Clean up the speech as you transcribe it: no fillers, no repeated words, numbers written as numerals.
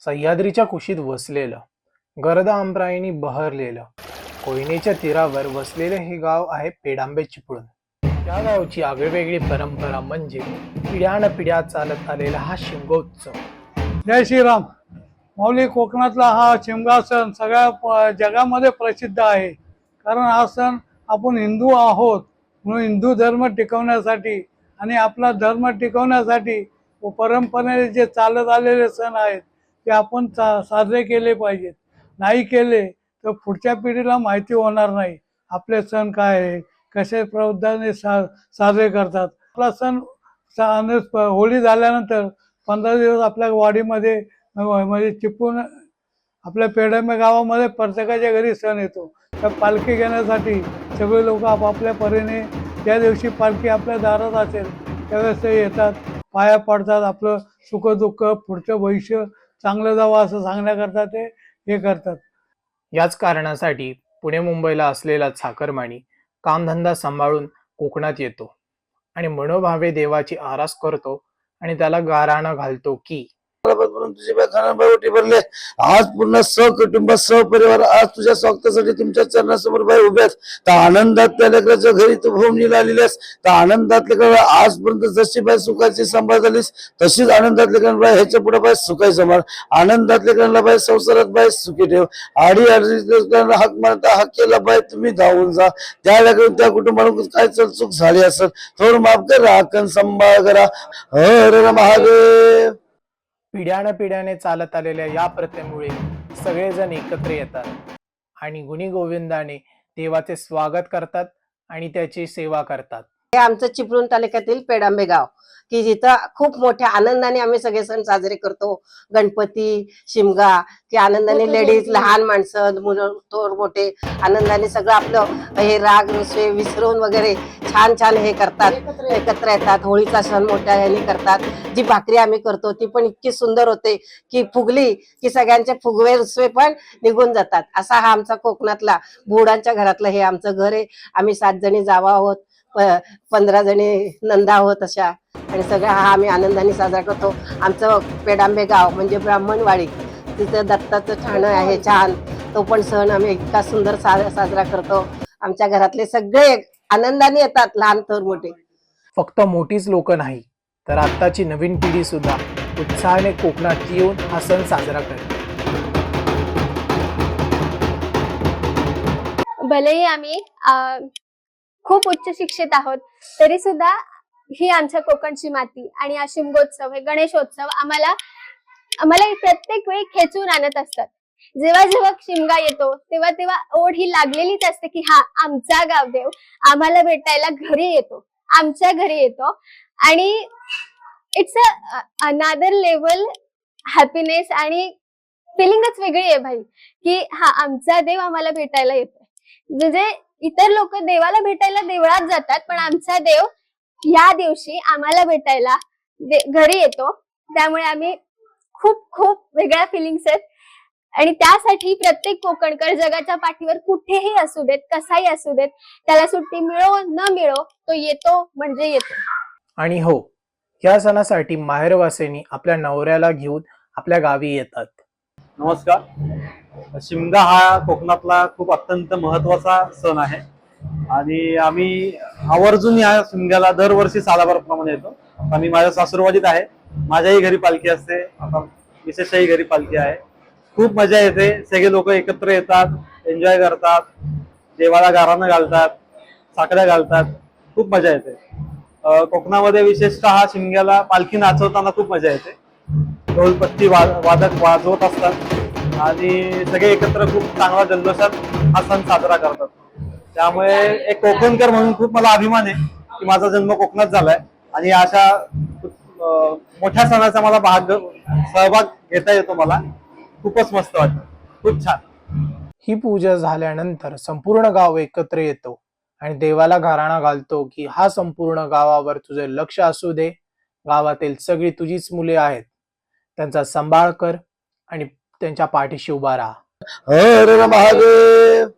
सह्याद्रीच्या कुशीत वसलेलं, गर्द आमराईनी बहरलेलं, कोयनेच्या तीरावर वसलेले हे गाव आहे पेडांबे चिपळूण. या गावची आगळीवेगळी परंपरा म्हणजे पिढ्यानपिढ्या चालत आलेला हा शिमगोत्सव. जय श्रीराम. माऊली, कोकणातला हा शिमगा सण सगळ्या जगामध्ये प्रसिद्ध आहे. कारण हा सण आपण हिंदू आहोत म्हणून हिंदू धर्म टिकवण्यासाठी आणि आपला धर्म टिकवण्यासाठी व परंपरेने जे चालत आलेले सण आहेत ते आपण साजरे केले पाहिजेत. नाही केले तर पुढच्या पिढीला माहिती होणार नाही आपले सण काय आहे, कसे पद्धतीने साजरे करतात. आपला सण होळी झाल्यानंतर 15 दिवस आपल्या वाडीमध्ये म्हणजे चिपळूण आपल्या पेडांबे गावामध्ये प्रत्येकाच्या घरी सण येतो. तर पालखी घेण्यासाठी सगळे लोक आपापल्या परीने ज्या दिवशी पालखी आपल्या दारात असेल त्यावेळेस ते येतात, पाया पडतात, आपलं सुखदुःख पुढचं भविष्य चांगलं जावं असं सांगण्याकरता ते हे करतात. याच कारणासाठी पुणे मुंबईला असलेला चाकरमानी कामधंदा सांभाळून कोकणात येतो आणि मनोभावे देवाची आरास करतो आणि त्याला गाराणं घालतो की आज पूर्ण सहकुटुंब सहपरिवार आज तुझ्या स्वागतासाठी तुमच्या चरणासमोर बाई उभ्यात. तर आनंदात त्या लेकराच्या घरी तू भूमीला आलेल्यास तर आनंदात लेकर आजपर्यंत जशी बाई सुखाची सांभाळ झालीस तशीच आनंदात लेकर बाई ह्याच्या पुढे बाई सुखाची सांभाळ. आनंदात लेकरांना बाई संसारात बाई सुखी ठेव. आडी अडचणी हाक मारता हाक केला बाई तुम्ही धावून जा. त्या लेकरून त्या कुटुंबाला काय चूक झाली असेल थोडं माफ करा, हक्कन सांभाळ करा. हर महादेव. पिढ्याने चालत आलेल्या या प्रथेमुळे सगळेजण एकत्र येतात आणि गुणीगोविंदाने देवाचे स्वागत करतात आणि त्याची सेवा करतात. हे आमचं चिपळूण तालुक्यातील पेडांबे गाव की जिथं खूप मोठ्या आनंदाने आम्ही सगळे सण साजरे करतो. गणपती, शिमगा की आनंदाने लेडीज, लहान माणसं, मुलं, थोर मोठे आनंदाने सगळं आपलं हे राग रुसवे विसरून वगैरे छान छान हे करतात, एकत्र येतात. होळीचा सण मोठ्या ह्याने करतात. जी भाकरी आम्ही करतो ती पण इतकी सुंदर होते की फुगली की सगळ्यांचे फुगवे रुसवे पण निघून जातात. असा हा आमचा कोकणातला बुडांच्या घरातलं हे आमचं घर आहे. आम्ही 7 जणी जावा आहोत, 15 जणी नंदा आहोत अशा, आणि सगळं हा आम्ही आनंदाने साजरा करतो. आमचं पेडांबे गाव म्हणजे ब्राह्मणवाडी, तिथं दत्ताचं ठाणं आहे छान, तो पण सण आम्ही इतका सुंदर साजरा करतो. आमच्या घरातले सगळे आनंदाने येतात, लहान थोर मोठे. फक्त मोठीच लोक नाही तर आत्ताची नवीन पिढी सुद्धा उत्साहाने कोकणात येऊन हा सण साजरा करते. भलेही आम्ही खूप उच्च शिक्षित आहोत तरी सुद्धा ही आमच्या कोकणची माती आणि हा शिमगोत्सव, हे गणेशोत्सव आम्हाला प्रत्येक वेळी खेचून आणत असतात. जेव्हा जेव्हा शिमगा येतो तेव्हा तेव्हा ओढ ही लागलेलीच असते की हा आमचा गावदेव आम्हाला भेटायला घरी येतो, आमच्या घरी येतो. आणि इट्स अ अनादर लेवल हॅपीनेस आणि फिलिंगच वेगळी आहे भाई की हा आमचा देव आम्हाला भेटायला येतोय. म्हणजे इतर लोक देवाला भेटायला देवळात जातात पण आमचा देव या दिवशी आम्हाला भेटायला घरी येतो. त्यामुळे आम्ही खूप खूप वेगळ्या फिलिंग्स आहेत आणि त्यासाठी प्रत्येक कोकणकर जगाच्या पाठीवर कुठेही असू देत, कसाही असू देत, त्याला सुट्टी मिळो न मिळो तो येतो म्हणजे येतो. आणि हो, या सणासाठी माहेरवासींनी आपल्या नवऱ्याला घेऊन आपल्या गावी येतात. नमस्कार. शिमगा हा कोकणातला खूप अत्यंत महत्वाचा सण आहे आणि आम्ही आवर्जून या शिमग्याला दरवर्षी सालाबारप्रमाणे येतो. आम्ही माझ्या सासूरवाडीत आहे, माझ्याही घरी पालखी असते, आता विशेषही घरी पालखी आहे. खूप मजा येते, सगळे लोक एकत्र येतात, एन्जॉय करतात, देवाला गाराणं घालतात, साखळ्या घालतात, खूप मजा येते. कोकणामध्ये विशेषतः हा शिमग्याला पालखी नाचवताना खूप मजा येते. ढोलपट्टी वादक वाजवत असतात आणि सगळे एकत्र खूप चांगला जल्लोषात हा सण साजरा करतात. त्यामुळे एक कोकणकर म्हणून खूप मला अभिमान आहे की माझा जन्म कोकणात झालाय आणि अशा मोठ्या सणाचा मला सहभाग घेता येतो. मला खूपच मस्त वाटतं, खूप छान. ही पूजा झाल्यानंतर संपूर्ण गाव एकत्र येतो आणि देवाला घराणा घालतो की हा संपूर्ण गावावर तुझे लक्ष असू दे, गावातील सगळी तुझीच मुले आहेत, त्यांचा सांभाळ कर आणि त्यांच्या पाठीशी उभा राहा. हर महादेव.